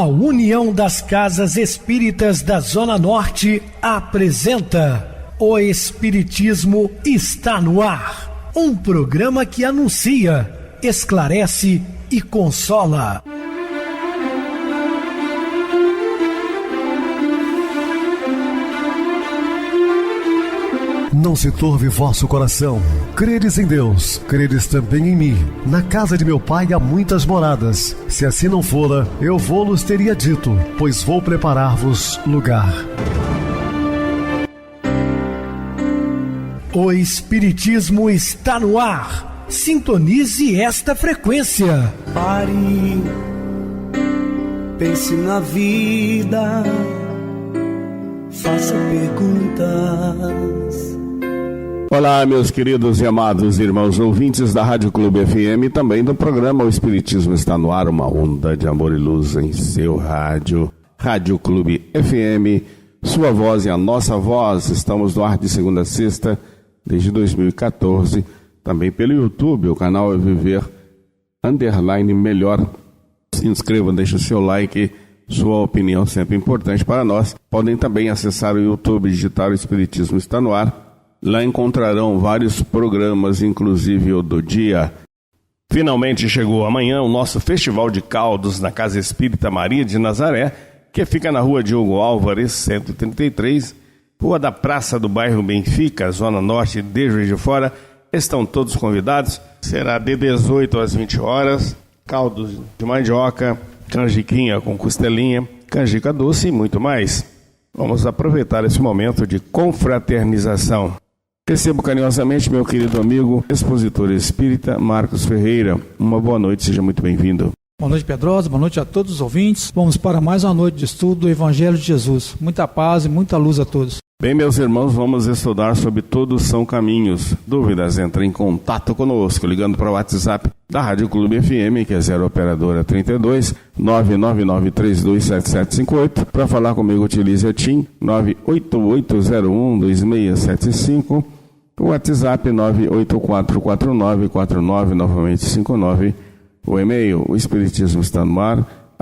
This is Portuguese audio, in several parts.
A União das Casas Espíritas da Zona Norte apresenta O Espiritismo está no ar. Um programa que anuncia, esclarece e consola. Não se turve vosso coração. Credes em Deus, credes também em mim. Na casa de meu pai há muitas moradas. Se assim não fora, eu vou-los teria dito, pois vou preparar-vos lugar. O Espiritismo está no ar. Sintonize esta frequência. Pare, pense na vida, faça perguntas. Olá, meus queridos e amados irmãos ouvintes da Rádio Clube FM e também do programa O Espiritismo está no ar, uma onda de amor e luz em seu rádio. Rádio Clube FM, sua voz e a nossa voz. Estamos no ar de segunda a sexta, desde 2014, também pelo YouTube, o canal é Viver _Melhor. Se inscrevam, deixe o seu like, sua opinião sempre importante para nós. Podem também acessar o YouTube, digitar O Espiritismo está no ar. Lá encontrarão vários programas, inclusive o do dia. Finalmente chegou amanhã o nosso Festival de Caldos na Casa Espírita Maria de Nazaré, que fica na rua Diogo Álvares, 133, rua da Praça do Bairro Benfica, Zona Norte de Juiz de Fora. Estão todos convidados. Será de 18 às 20 horas. Caldos de mandioca, canjiquinha com costelinha, canjica doce e muito mais. Vamos aproveitar esse momento de confraternização. Recebo carinhosamente meu querido amigo, expositor espírita Marcos Ferreira. Uma boa noite, seja muito bem-vindo. Boa noite, Pedrosa, boa noite a todos os ouvintes. Vamos para mais uma noite de estudo do Evangelho de Jesus. Muita paz e muita luz a todos. Bem, meus irmãos, vamos estudar sobre Todos são Caminhos. Dúvidas, entre em contato conosco, ligando para o WhatsApp da Rádio Clube FM, que é 0 operadora 32 999327758. Para falar comigo, utilize a TIM 988012675. O WhatsApp 9844949, novamente 59. O e-mail, o espiritismo está no ar,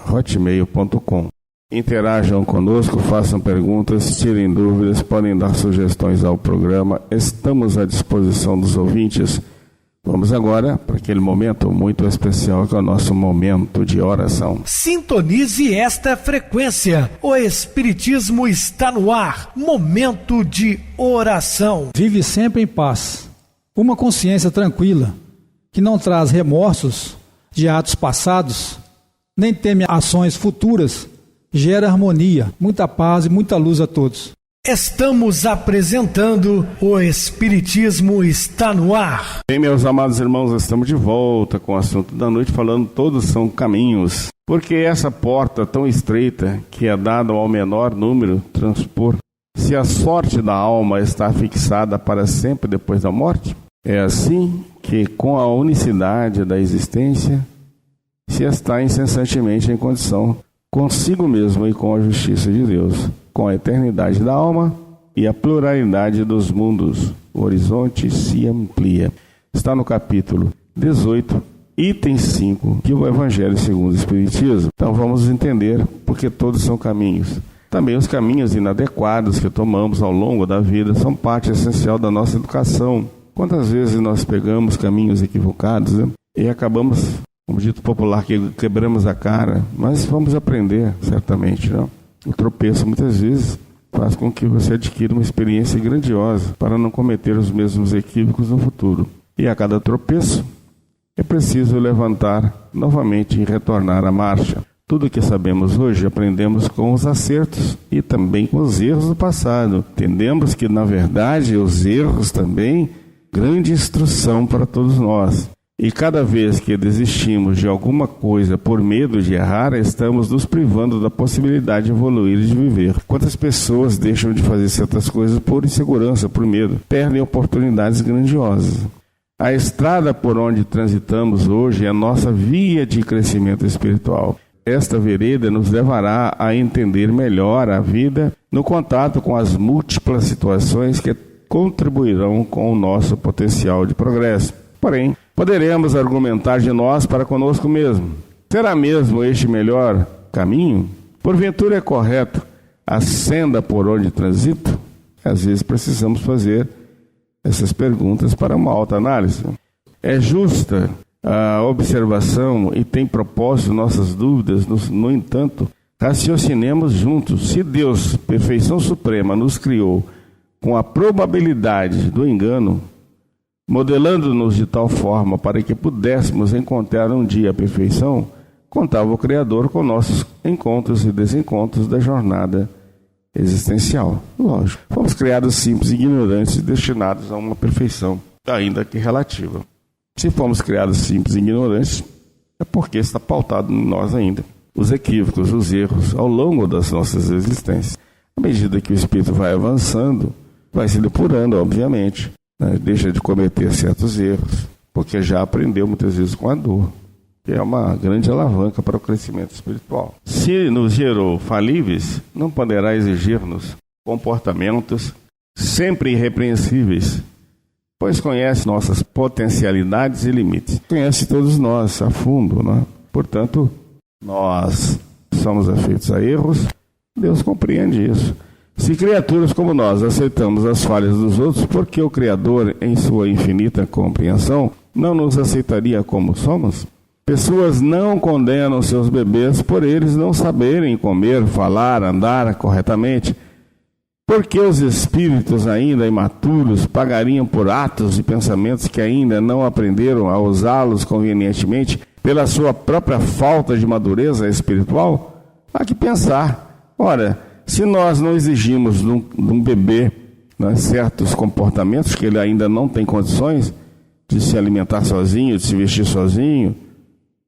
@hotmail.com. Interajam conosco, façam perguntas, tirem dúvidas, podem dar sugestões ao programa. Estamos à disposição dos ouvintes. Vamos agora para aquele momento muito especial que é o nosso momento de oração. Sintonize esta frequência. O Espiritismo está no ar. Momento de oração. Vive sempre em paz. Uma consciência tranquila, que não traz remorsos de atos passados, nem teme ações futuras, gera harmonia, muita paz e muita luz a todos. Estamos apresentando O Espiritismo está no ar. Bem, meus amados irmãos, estamos de volta com o assunto da noite, falando todos são caminhos. Porque essa porta tão estreita que é dada ao menor número transpor, se a sorte da alma está fixada para sempre depois da morte, é assim que com a unicidade da existência se está incessantemente em condição consigo mesmo e com a justiça de Deus, com a eternidade da alma e a pluralidade dos mundos. O horizonte se amplia. Está no capítulo 18, item 5, que o Evangelho segundo o Espiritismo. Então vamos entender porque todos são caminhos. Também os caminhos inadequados que tomamos ao longo da vida são parte essencial da nossa educação. Quantas vezes nós pegamos caminhos equivocados, né? E acabamos, como dito popular, que quebramos a cara, mas vamos aprender, certamente, não? O tropeço, muitas vezes, faz com que você adquira uma experiência grandiosa para não cometer os mesmos equívocos no futuro. E a cada tropeço, é preciso levantar novamente e retornar à marcha. Tudo o que sabemos hoje, aprendemos com os acertos e também com os erros do passado. Entendemos que, na verdade, os erros também, grande instrução para todos nós. E cada vez que desistimos de alguma coisa por medo de errar, estamos nos privando da possibilidade de evoluir e de viver. Quantas pessoas deixam de fazer certas coisas por insegurança, por medo? Perdem oportunidades grandiosas. A estrada por onde transitamos hoje é a nossa via de crescimento espiritual. Esta vereda nos levará a entender melhor a vida no contato com as múltiplas situações que contribuirão com o nosso potencial de progresso. Porém, poderemos argumentar de nós para conosco mesmo. Será mesmo este melhor caminho? Porventura é correto a senda por onde transito? Às vezes precisamos fazer essas perguntas para uma autoanálise. É justa a observação e tem propósito nossas dúvidas? No entanto, raciocinemos juntos. Se Deus, perfeição suprema, nos criou com a probabilidade do engano, modelando-nos de tal forma para que pudéssemos encontrar um dia a perfeição, contava o Criador com nossos encontros e desencontros da jornada existencial. Lógico, fomos criados simples, ignorantes e destinados a uma perfeição, ainda que relativa. Se fomos criados simples e ignorantes, é porque está pautado em nós ainda os equívocos, os erros ao longo das nossas existências. À medida que o espírito vai avançando, vai se depurando, obviamente, né? Deixa de cometer certos erros, porque já aprendeu muitas vezes com a dor, que é uma grande alavanca para o crescimento espiritual. Se nos gerou falíveis, não poderá exigir-nos comportamentos sempre irrepreensíveis, pois conhece nossas potencialidades e limites. Conhece todos nós a fundo, né? Portanto, nós somos afeitos a erros, Deus compreende isso. Se criaturas como nós aceitamos as falhas dos outros, por que o Criador, em sua infinita compreensão, não nos aceitaria como somos? Pessoas não condenam seus bebês por eles não saberem comer, falar, andar corretamente. Por que os espíritos ainda imaturos pagariam por atos e pensamentos que ainda não aprenderam a usá-los convenientemente pela sua própria falta de madureza espiritual? Há que pensar. Ora, se nós não exigimos de um bebê, né, certos comportamentos que ele ainda não tem condições de se alimentar sozinho, de se vestir sozinho,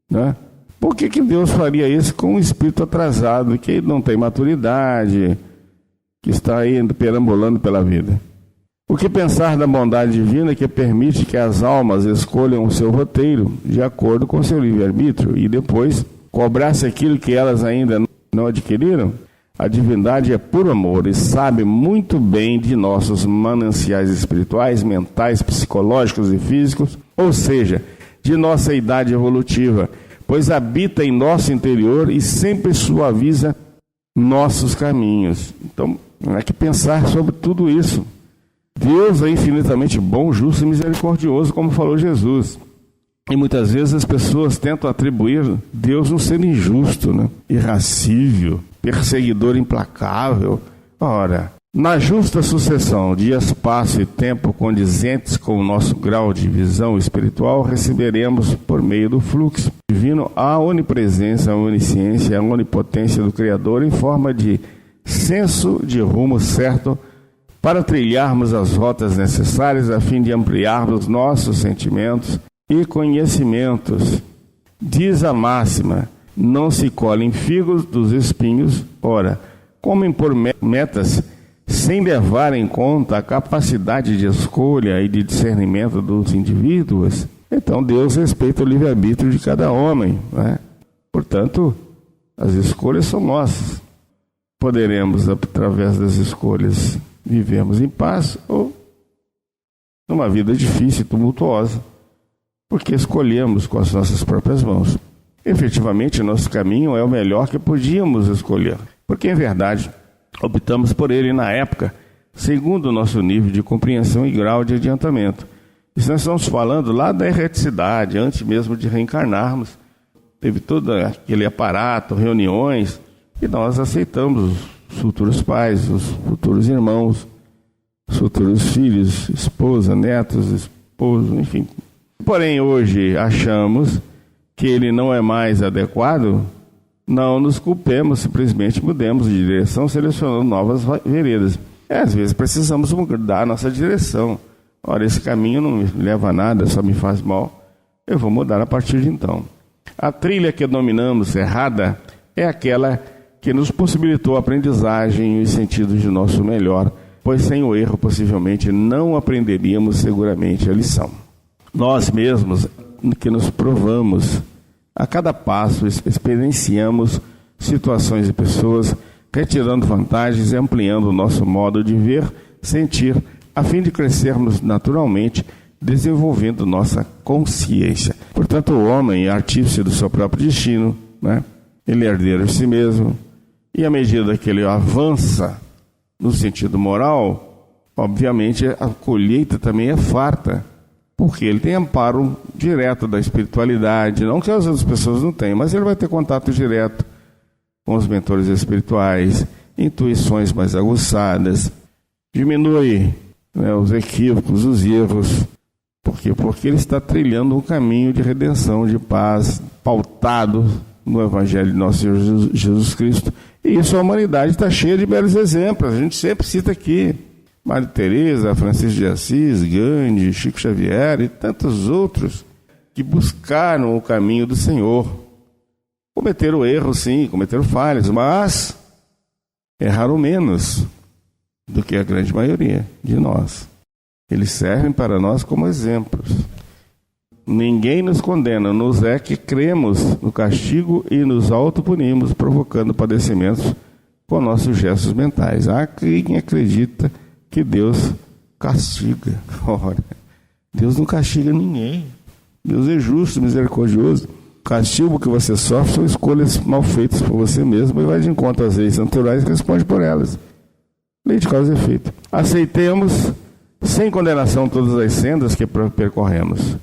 né, por que Deus faria isso com um espírito atrasado, que não tem maturidade, que está aí perambulando pela vida? O que pensar da bondade divina que permite que as almas escolham o seu roteiro de acordo com o seu livre-arbítrio e depois cobrar-se aquilo que elas ainda não adquiriram? A divindade é puro amor e sabe muito bem de nossos mananciais espirituais, mentais, psicológicos e físicos, ou seja, de nossa idade evolutiva, pois habita em nosso interior e sempre suaviza nossos caminhos. Então, há que pensar sobre tudo isso. Deus é infinitamente bom, justo e misericordioso, como falou Jesus. E muitas vezes as pessoas tentam atribuir Deus um ser injusto, né? Irracível, perseguidor implacável. Ora, na justa sucessão de espaço e tempo condizentes com o nosso grau de visão espiritual, receberemos, por meio do fluxo divino, a onipresença, a onisciência, a onipotência do Criador em forma de senso de rumo certo para trilharmos as rotas necessárias a fim de ampliarmos nossos sentimentos e conhecimentos. Diz a máxima: não se colhem figos dos espinhos. Ora, comem por metas sem levar em conta a capacidade de escolha e de discernimento dos indivíduos. Então Deus respeita o livre-arbítrio de cada homem, né? Portanto, as escolhas são nossas. Poderemos, através das escolhas, vivermos em paz ou numa vida difícil e tumultuosa, porque escolhemos com as nossas próprias mãos. Efetivamente, nosso caminho é o melhor que podíamos escolher, porque, em verdade, optamos por ele na época, segundo o nosso nível de compreensão e grau de adiantamento. Isso nós estamos falando lá da erreticidade, antes mesmo de reencarnarmos. Teve todo aquele aparato, reuniões, e nós aceitamos os futuros pais, os futuros irmãos, os futuros filhos, esposa, netos, esposo, enfim. Porém, hoje achamos que ele não é mais adequado. Não nos culpemos, simplesmente mudemos de direção, selecionando novas veredas. Às vezes precisamos mudar a nossa direção. Ora, esse caminho não me leva a nada, só me faz mal. Eu vou mudar a partir de então. A trilha que denominamos errada é aquela que nos possibilitou a aprendizagem e os sentidos de nosso melhor, pois sem o erro possivelmente não aprenderíamos seguramente a lição. Nós mesmos que nos provamos, a cada passo experienciamos situações e pessoas, retirando vantagens e ampliando o nosso modo de ver, sentir, a fim de crescermos naturalmente, desenvolvendo nossa consciência. Portanto, o homem é artífice do seu próprio destino, né? ele é herdeiro de si mesmo, e à medida que ele avança no sentido moral, obviamente a colheita também é farta, porque ele tem amparo direto da espiritualidade, não que as outras pessoas não tenham, mas ele vai ter contato direto com os mentores espirituais, intuições mais aguçadas, diminui, os equívocos, os erros. Por quê? Porque ele está trilhando um caminho de redenção, de paz, pautado no Evangelho de nosso Senhor Jesus Cristo. E isso a humanidade está cheia de belos exemplos. A gente sempre cita aqui Madre Teresa, Francisco de Assis, Gandhi, Chico Xavier e tantos outros que buscaram o caminho do Senhor. Cometeram erros, sim, cometeram falhas, mas erraram menos do que a grande maioria de nós. Eles servem para nós como exemplos. Ninguém nos condena, nos é que cremos no castigo e nos autopunimos, provocando padecimentos com nossos gestos mentais. Há quem acredita que Deus castiga. Ora, Deus não castiga ninguém. Deus é justo, misericordioso. O castigo que você sofre são escolhas mal feitas por você mesmo e vai de encontro às leis naturais e responde por elas. Lei de causa e efeito. Aceitemos sem condenação todas as sendas que percorremos.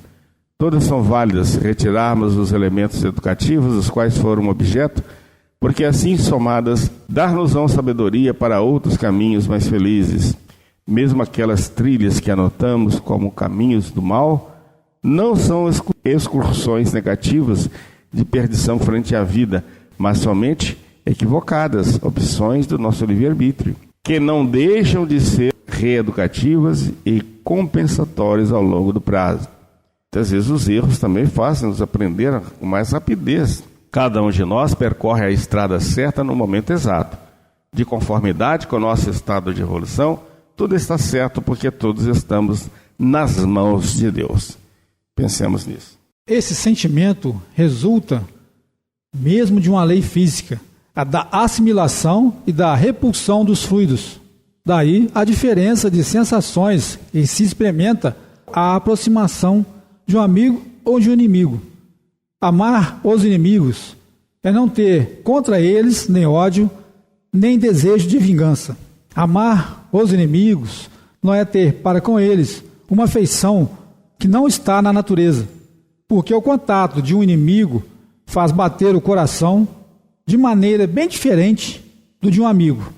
Todas são válidas se retirarmos os elementos educativos dos quais foram objeto, porque assim somadas dar-nos-ão sabedoria para outros caminhos mais felizes. Mesmo aquelas trilhas que anotamos como caminhos do mal, não são excursões negativas de perdição frente à vida, mas somente equivocadas, opções do nosso livre-arbítrio, que não deixam de ser reeducativas e compensatórias ao longo do prazo. Muitas vezes os erros também fazem-nos aprender com mais rapidez. Cada um de nós percorre a estrada certa no momento exato. De conformidade com o nosso estado de evolução, tudo está certo porque todos estamos nas mãos de Deus. Pensemos nisso. Esse sentimento resulta mesmo de uma lei física, a da assimilação e da repulsão dos fluidos. Daí a diferença de sensações e se experimenta a aproximação de um amigo ou de um inimigo. Amar os inimigos é não ter contra eles nem ódio, nem desejo de vingança. Amar os inimigos não é ter para com eles uma afeição que não está na natureza, porque o contato de um inimigo faz bater o coração de maneira bem diferente do de um amigo.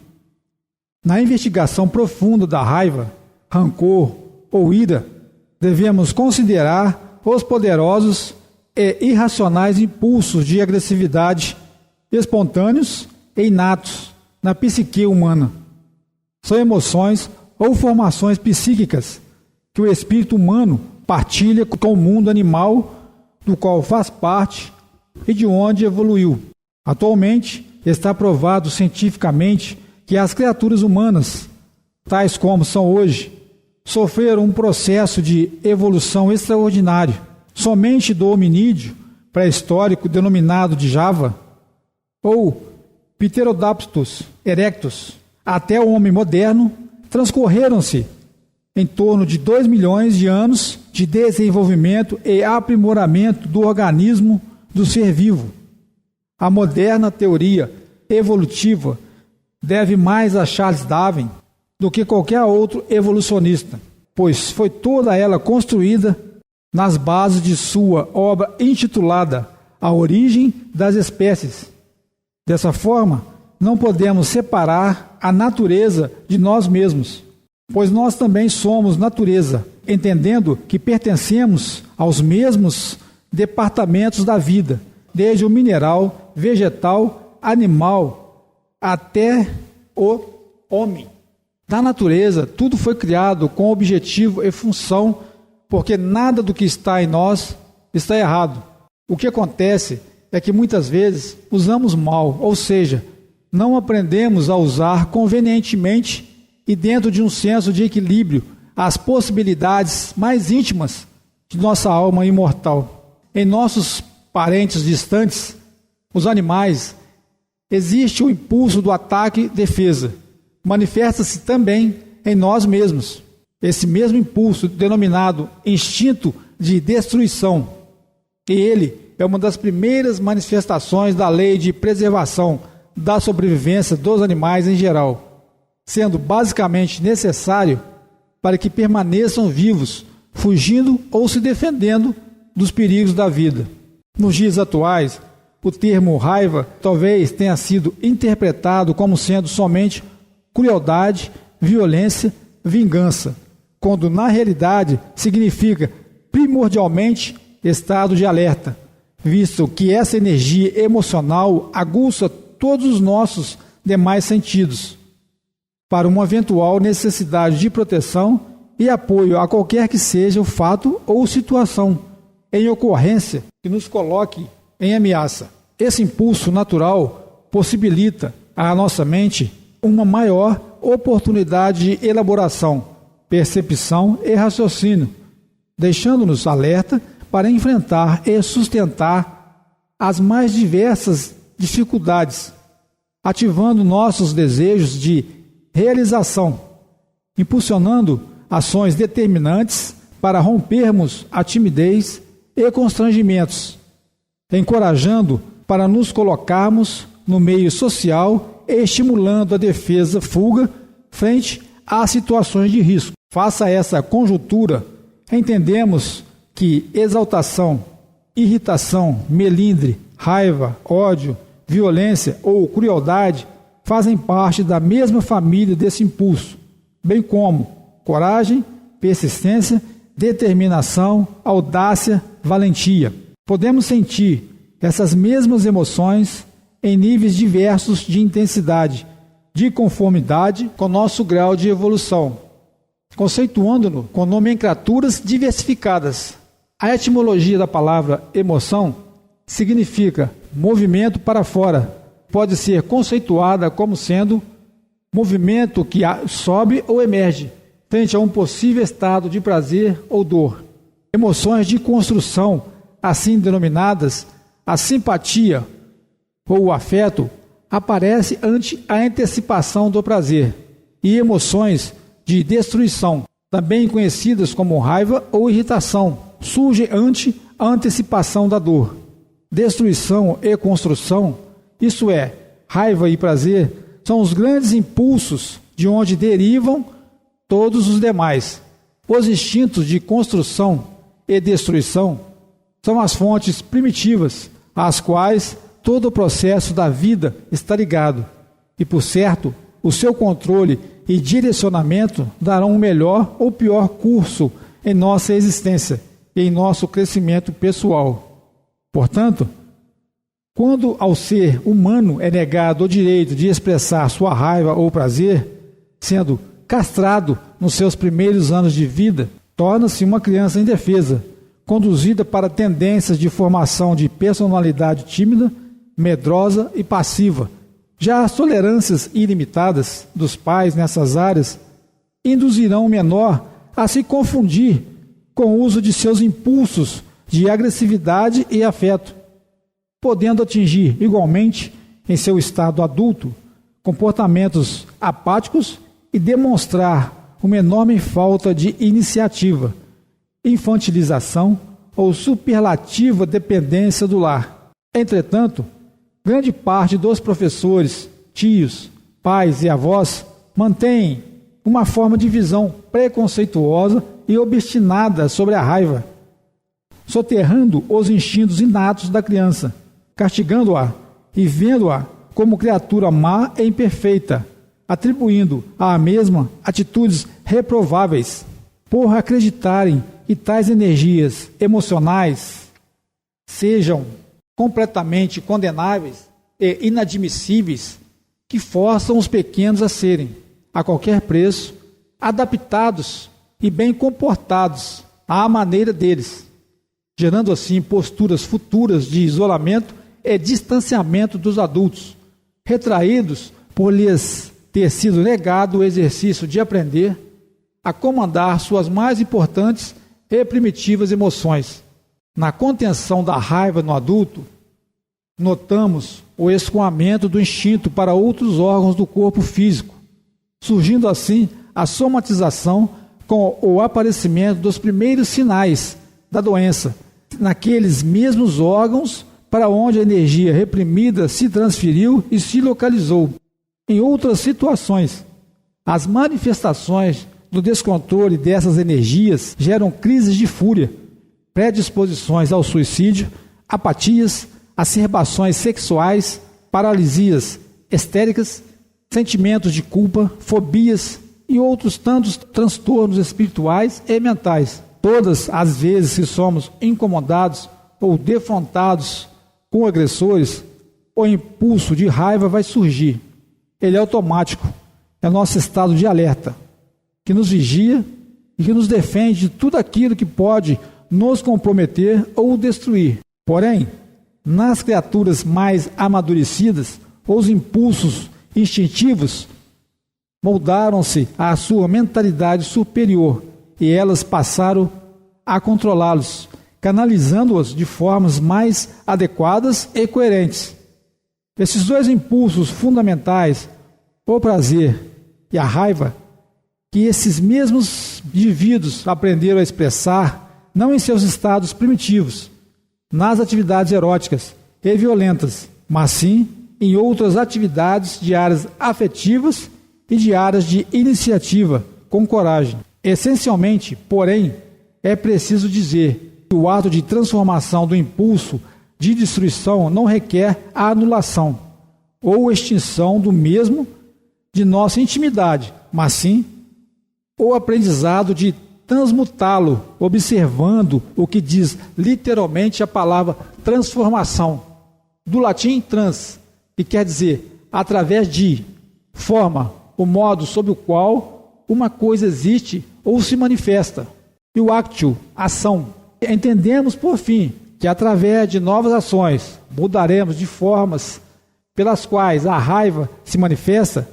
Na investigação profunda da raiva, rancor ou ira, devemos considerar os poderosos e irracionais impulsos de agressividade espontâneos e inatos na psique humana. São emoções ou formações psíquicas que o espírito humano partilha com o mundo animal do qual faz parte e de onde evoluiu. Atualmente, está provado cientificamente que as criaturas humanas, tais como são hoje, sofreram um processo de evolução extraordinário. Somente do hominídeo pré-histórico denominado de Java, ou Pterodactylus erectus, até o homem moderno, transcorreram-se em torno de 2 milhões de anos de desenvolvimento e aprimoramento do organismo do ser vivo. A moderna teoria evolutiva deve mais a Charles Darwin do que qualquer outro evolucionista, pois foi toda ela construída nas bases de sua obra intitulada A Origem das Espécies. Dessa forma, não podemos separar a natureza de nós mesmos, pois nós também somos natureza, entendendo que pertencemos aos mesmos departamentos da vida, desde o mineral, vegetal, animal, até o homem. Na natureza, tudo foi criado com objetivo e função, porque nada do que está em nós está errado. O que acontece é que muitas vezes usamos mal, ou seja, não aprendemos a usar convenientemente e dentro de um senso de equilíbrio as possibilidades mais íntimas de nossa alma imortal. Em nossos parentes distantes, os animais, existe o impulso do ataque e defesa. Manifesta-se também em nós mesmos. Esse mesmo impulso, denominado instinto de destruição, ele é uma das primeiras manifestações da lei de preservação da sobrevivência dos animais em geral, sendo basicamente necessário para que permaneçam vivos, fugindo ou se defendendo dos perigos da vida. Nos dias atuais, o termo raiva talvez tenha sido interpretado como sendo somente crueldade, violência, vingança, quando na realidade significa primordialmente estado de alerta, visto que essa energia emocional aguça todos os nossos demais sentidos, para uma eventual necessidade de proteção e apoio a qualquer que seja o fato ou situação em ocorrência que nos coloque em ameaça. Esse impulso natural possibilita à nossa mente uma maior oportunidade de elaboração, percepção e raciocínio, deixando-nos alerta para enfrentar e sustentar as mais diversas dificuldades, ativando nossos desejos de realização, impulsionando ações determinantes para rompermos a timidez e constrangimentos, encorajando para nos colocarmos no meio social e estimulando a defesa fuga frente a situações de risco. Face a essa conjuntura, entendemos que exaltação, irritação, melindre, raiva, ódio, violência ou crueldade fazem parte da mesma família desse impulso, bem como coragem, persistência, determinação, audácia, valentia. Podemos sentir essas mesmas emoções em níveis diversos de intensidade, de conformidade com nosso grau de evolução, conceituando-no com nomenclaturas diversificadas. A etimologia da palavra emoção significa movimento para fora. Pode ser conceituada como sendo movimento que sobe ou emerge frente a um possível estado de prazer ou dor. Emoções de construção, assim denominadas, a simpatia ou o afeto, aparece ante a antecipação do prazer, e emoções de destruição, também conhecidas como raiva ou irritação, surgem ante a antecipação da dor. Destruição e construção, isso é, raiva e prazer, são os grandes impulsos de onde derivam todos os demais. Os instintos de construção e destruição são as fontes primitivas, às quais todo o processo da vida está ligado, e, por certo, o seu controle e direcionamento darão um melhor ou pior curso em nossa existência e em nosso crescimento pessoal. Portanto, quando ao ser humano é negado o direito de expressar sua raiva ou prazer, sendo castrado nos seus primeiros anos de vida, torna-se uma criança indefesa, conduzida para tendências de formação de personalidade tímida, medrosa e passiva. Já as tolerâncias ilimitadas dos pais nessas áreas induzirão o menor a se confundir com o uso de seus impulsos de agressividade e afeto, podendo atingir igualmente, em seu estado adulto, comportamentos apáticos e demonstrar uma enorme falta de iniciativa, infantilização ou superlativa dependência do lar. Entretanto, grande parte dos professores, tios, pais e avós mantêm uma forma de visão preconceituosa e obstinada sobre a raiva, soterrando os instintos inatos da criança, castigando-a e vendo-a como criatura má e imperfeita, atribuindo à mesma atitudes reprováveis, por acreditarem que tais energias emocionais sejam completamente condenáveis e inadmissíveis, que forçam os pequenos a serem, a qualquer preço, adaptados e bem comportados à maneira deles, gerando assim posturas futuras de isolamento e distanciamento dos adultos, retraídos por lhes ter sido negado o exercício de aprender a comandar suas mais importantes e primitivas emoções. Na contenção da raiva no adulto, notamos o escoamento do instinto para outros órgãos do corpo físico, surgindo assim a somatização com o aparecimento dos primeiros sinais da doença, naqueles mesmos órgãos para onde a energia reprimida se transferiu e se localizou. Em outras situações, as manifestações do descontrole dessas energias geram crises de fúria, predisposições ao suicídio, apatias, acerbações sexuais, paralisias histéricas, sentimentos de culpa, fobias e outros tantos transtornos espirituais e mentais. Todas as vezes que somos incomodados ou defrontados com agressores, o impulso de raiva vai surgir. Ele é automático, é nosso estado de alerta, que nos vigia e que nos defende de tudo aquilo que pode nos comprometer ou destruir. Porém, nas criaturas mais amadurecidas, os impulsos instintivos moldaram-se à sua mentalidade superior e elas passaram a controlá-los, canalizando-os de formas mais adequadas e coerentes. Esses dois impulsos fundamentais, o prazer e a raiva, que esses mesmos indivíduos aprenderam a expressar, não em seus estados primitivos, nas atividades eróticas e violentas, mas sim em outras atividades de áreas afetivas e de áreas de iniciativa, com coragem. Essencialmente, porém, é preciso dizer que o ato de transformação do impulso de destruição não requer a anulação ou extinção do mesmo de nossa intimidade, mas sim o aprendizado de transmutá-lo, observando o que diz literalmente a palavra transformação, do latim trans, que quer dizer através de, forma, o modo sob o qual uma coisa existe ou se manifesta, e o actio, ação. Entendemos, por fim, que através de novas ações mudaremos de formas pelas quais a raiva se manifesta,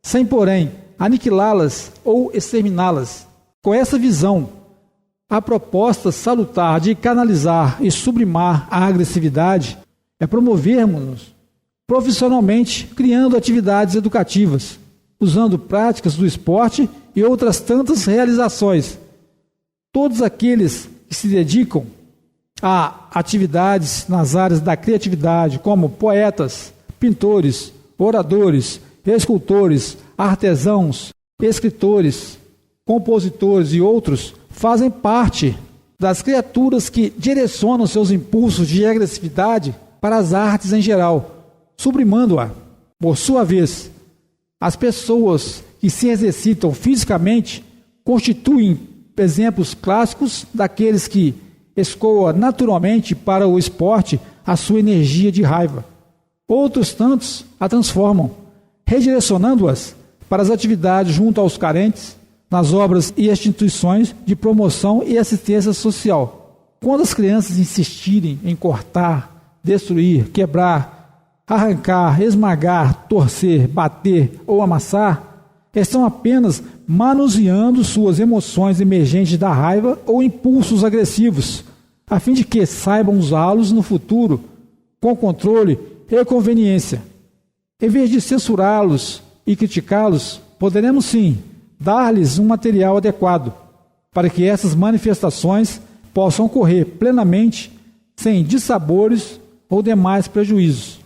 sem, porém, aniquilá-las ou exterminá-las. Com essa visão, a proposta salutar de canalizar e sublimar a agressividade é promovermos-nos profissionalmente, criando atividades educativas, usando práticas do esporte e outras tantas realizações. Todos aqueles que se dedicam a atividades nas áreas da criatividade, como poetas, pintores, oradores, escultores, artesãos, escritores, compositores e outros, fazem parte das criaturas que direcionam seus impulsos de agressividade para as artes em geral, sublimando-a. Por sua vez, as pessoas que se exercitam fisicamente constituem exemplos clássicos daqueles que escoam naturalmente para o esporte a sua energia de raiva. Outros tantos a transformam, redirecionando-as para as atividades junto aos carentes, nas obras e instituições de promoção e assistência social. Quando as crianças insistirem em cortar, destruir, quebrar, arrancar, esmagar, torcer, bater ou amassar, estão apenas manuseando suas emoções emergentes da raiva ou impulsos agressivos, a fim de que saibam usá-los no futuro com controle e conveniência. Em vez de censurá-los e criticá-los, poderemos sim dar-lhes um material adequado para que essas manifestações possam ocorrer plenamente, sem dissabores ou demais prejuízos.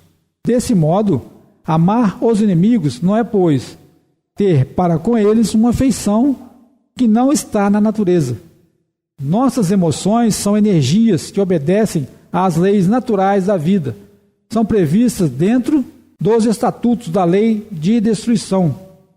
Desse modo, amar os inimigos não é, pois, ter para com eles uma afeição que não está na natureza. Nossas emoções são energias que obedecem às leis naturais da vida. São previstas dentro dos estatutos da lei de destruição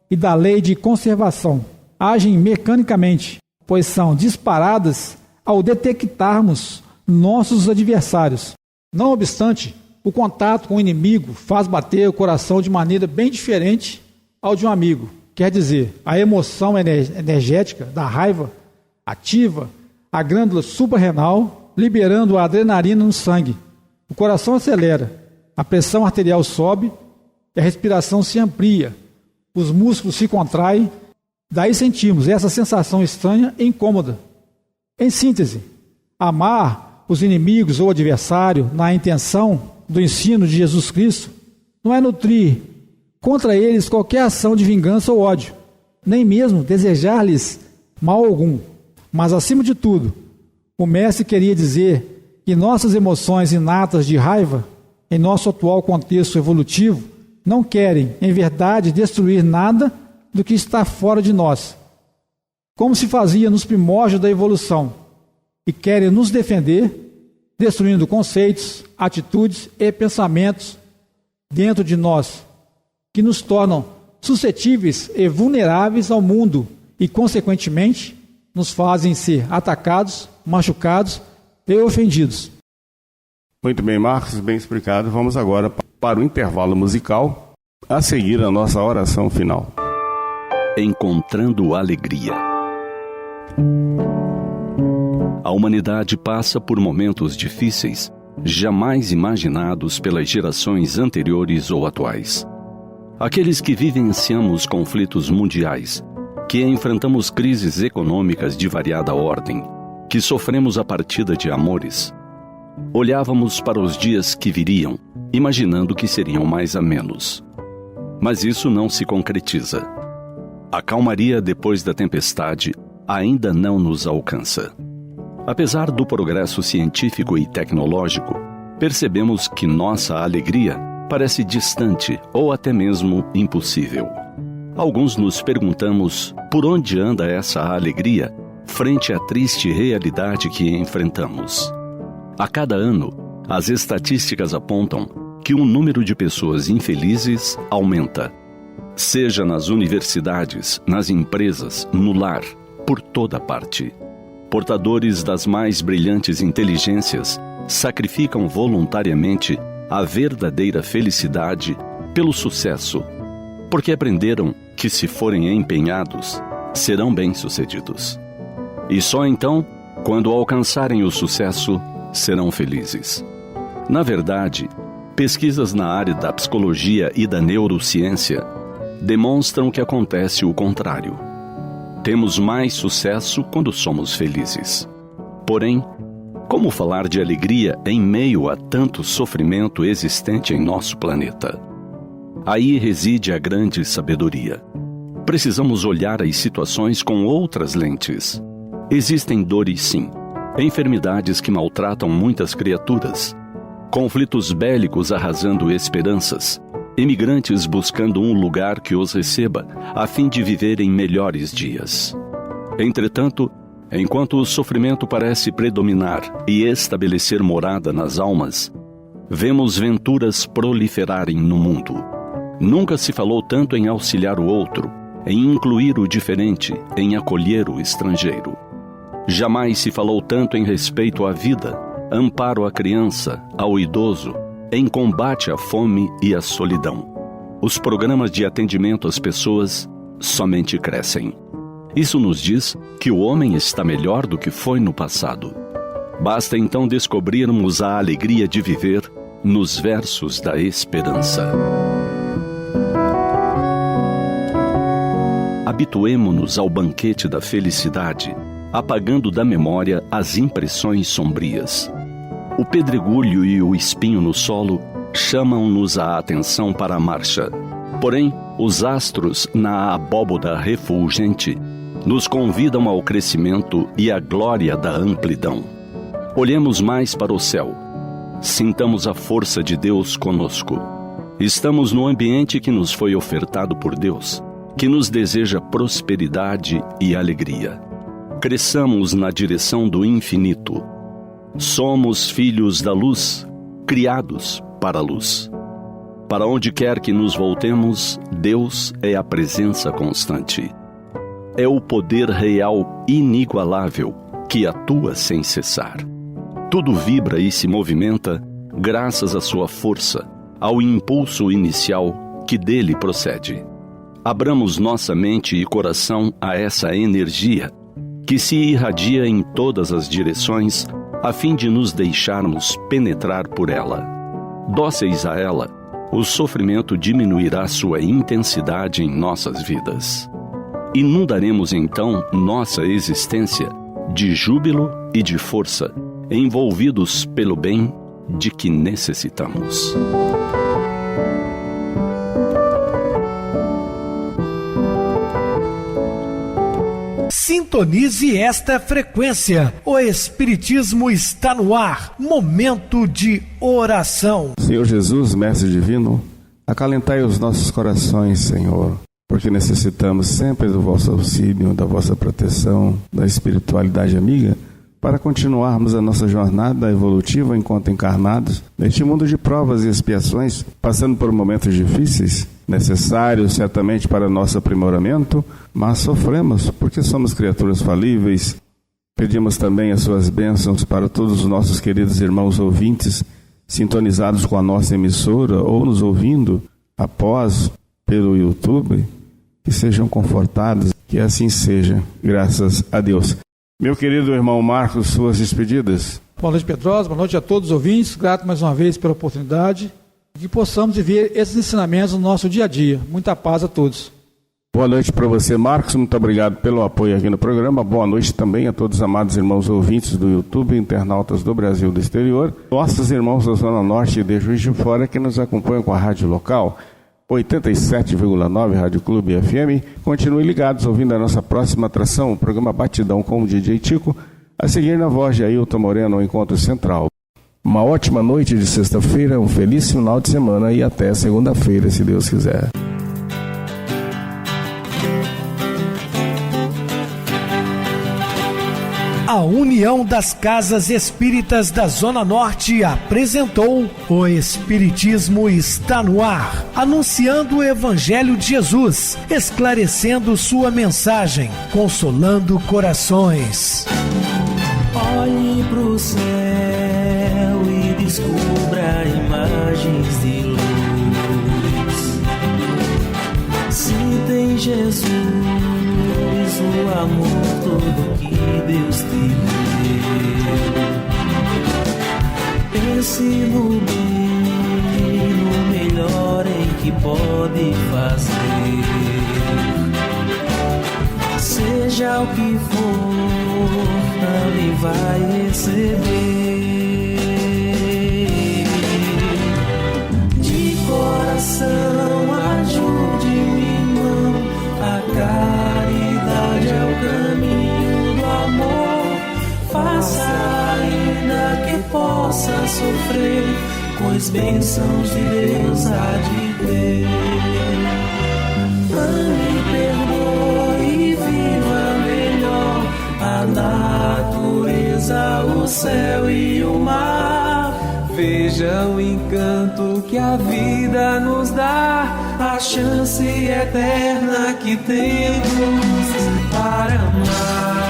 e da lei de conservação. Agem mecanicamente, pois são disparadas ao detectarmos nossos adversários. Não obstante, o contato com o inimigo faz bater o coração de maneira bem diferente ao de um amigo. Quer dizer, a emoção energética da raiva ativa a glândula suprarrenal, liberando a adrenalina no sangue. O coração acelera, a pressão arterial sobe e a respiração se amplia. Os músculos se contraem, daí sentimos essa sensação estranha e incômoda. Em síntese, amar os inimigos ou adversário na intenção do ensino de Jesus Cristo não é nutrir contra eles qualquer ação de vingança ou ódio, nem mesmo desejar-lhes mal algum. Mas, acima de tudo, o Mestre queria dizer que nossas emoções inatas de raiva, em nosso atual contexto evolutivo, não querem, em verdade, destruir nada do que está fora de nós, como se fazia nos primórdios da evolução, e querem nos defender, destruindo conceitos, atitudes e pensamentos dentro de nós, que nos tornam suscetíveis e vulneráveis ao mundo e, consequentemente, nos fazem ser atacados, machucados e ofendidos. Muito bem, Marcos, bem explicado. Vamos agora para o intervalo musical, a seguir a nossa oração final. Encontrando alegria. A humanidade passa por momentos difíceis, jamais imaginados pelas gerações anteriores ou atuais. Aqueles que vivenciamos conflitos mundiais, que enfrentamos crises econômicas de variada ordem, que sofremos a partida de amores, olhávamos para os dias que viriam, imaginando que seriam mais amenos. Mas isso não se concretiza. A calmaria depois da tempestade ainda não nos alcança. Apesar do progresso científico e tecnológico, percebemos que nossa alegria parece distante ou até mesmo impossível. Alguns nos perguntamos por onde anda essa alegria frente à triste realidade que enfrentamos. A cada ano, as estatísticas apontam que o número de pessoas infelizes aumenta, seja nas universidades, nas empresas, no lar, por toda parte. Portadores das mais brilhantes inteligências sacrificam voluntariamente a verdadeira felicidade pelo sucesso, porque aprenderam que, se forem empenhados, serão bem-sucedidos. E só então, quando alcançarem o sucesso, serão felizes. Na verdade, pesquisas na área da psicologia e da neurociência demonstram que acontece o contrário. Temos mais sucesso quando somos felizes. Porém, como falar de alegria em meio a tanto sofrimento existente em nosso planeta? Aí reside a grande sabedoria. Precisamos olhar as situações com outras lentes. Existem dores, sim, enfermidades que maltratam muitas criaturas, conflitos bélicos arrasando esperanças, imigrantes buscando um lugar que os receba a fim de viverem melhores dias. Entretanto, enquanto o sofrimento parece predominar e estabelecer morada nas almas, vemos venturas proliferarem no mundo. Nunca se falou tanto em auxiliar o outro, em incluir o diferente, em acolher o estrangeiro. Jamais se falou tanto em respeito à vida, amparo à criança, ao idoso, em combate à fome e à solidão. Os programas de atendimento às pessoas somente crescem. Isso nos diz que o homem está melhor do que foi no passado. Basta então descobrirmos a alegria de viver nos versos da esperança. Habituemo-nos ao banquete da felicidade, apagando da memória as impressões sombrias. O pedregulho e o espinho no solo chamam-nos a atenção para a marcha. Porém, os astros na abóboda refulgente nos convidam ao crescimento e à glória da amplidão. Olhemos mais para o céu. Sintamos a força de Deus conosco. Estamos no ambiente que nos foi ofertado por Deus, que nos deseja prosperidade e alegria. Cresçamos na direção do infinito. Somos filhos da luz, criados para a luz. Para onde quer que nos voltemos, Deus é a presença constante. É o poder real inigualável que atua sem cessar. Tudo vibra e se movimenta graças à sua força, ao impulso inicial que dele procede. Abramos nossa mente e coração a essa energia que se irradia em todas as direções a fim de nos deixarmos penetrar por ela. Dóceis a ela, o sofrimento diminuirá sua intensidade em nossas vidas. Inundaremos então nossa existência de júbilo e de força, envolvidos pelo bem de que necessitamos. Sintonize esta frequência. O Espiritismo está no ar. Momento de oração. Senhor Jesus, Mestre Divino, acalentai os nossos corações, Senhor, porque necessitamos sempre do vosso auxílio, da vossa proteção, da espiritualidade amiga, para continuarmos a nossa jornada evolutiva enquanto encarnados, neste mundo de provas e expiações, passando por momentos difíceis, necessários certamente para nosso aprimoramento, mas sofremos porque somos criaturas falíveis. Pedimos também as suas bênçãos para todos os nossos queridos irmãos ouvintes, sintonizados com a nossa emissora ou nos ouvindo após pelo YouTube, que sejam confortados, que assim seja, graças a Deus. Meu querido irmão Marcos, suas despedidas. Boa noite, Pedrosa. Boa noite a todos os ouvintes. Grato mais uma vez pela oportunidade. Que possamos viver esses ensinamentos no nosso dia a dia. Muita paz a todos. Boa noite para você, Marcos. Muito obrigado pelo apoio aqui no programa. Boa noite também a todos os amados irmãos ouvintes do YouTube, internautas do Brasil e do exterior. Nossos irmãos da Zona Norte e de Juiz de Fora que nos acompanham com a rádio local 87,9 Rádio Clube FM. Continuem ligados ouvindo a nossa próxima atração, o programa Batidão com o DJ Tico, a seguir na voz de Ailton Moreno, o Encontro Central. Uma ótima noite de sexta-feira, um feliz final de semana e até segunda-feira, se Deus quiser. A União das Casas Espíritas da Zona Norte apresentou O Espiritismo está no ar, anunciando o Evangelho de Jesus, esclarecendo sua mensagem, consolando corações. Olhe pro céu e descubra imagens de luz. Se tem Jesus, o amor todo que Deus te deu. Pense no bem, no melhor em que pode fazer. Seja o que for, também vai receber. De coração, ajude-me, irmão, a caridade é o caminho do amor. Faça ainda que possa sofrer, pois bênçãos de Deus há de ter. Ame, perdoe e viva melhor a natureza, o céu e o mar. Veja o encanto que a vida nos dá, a chance eterna que temos para amar.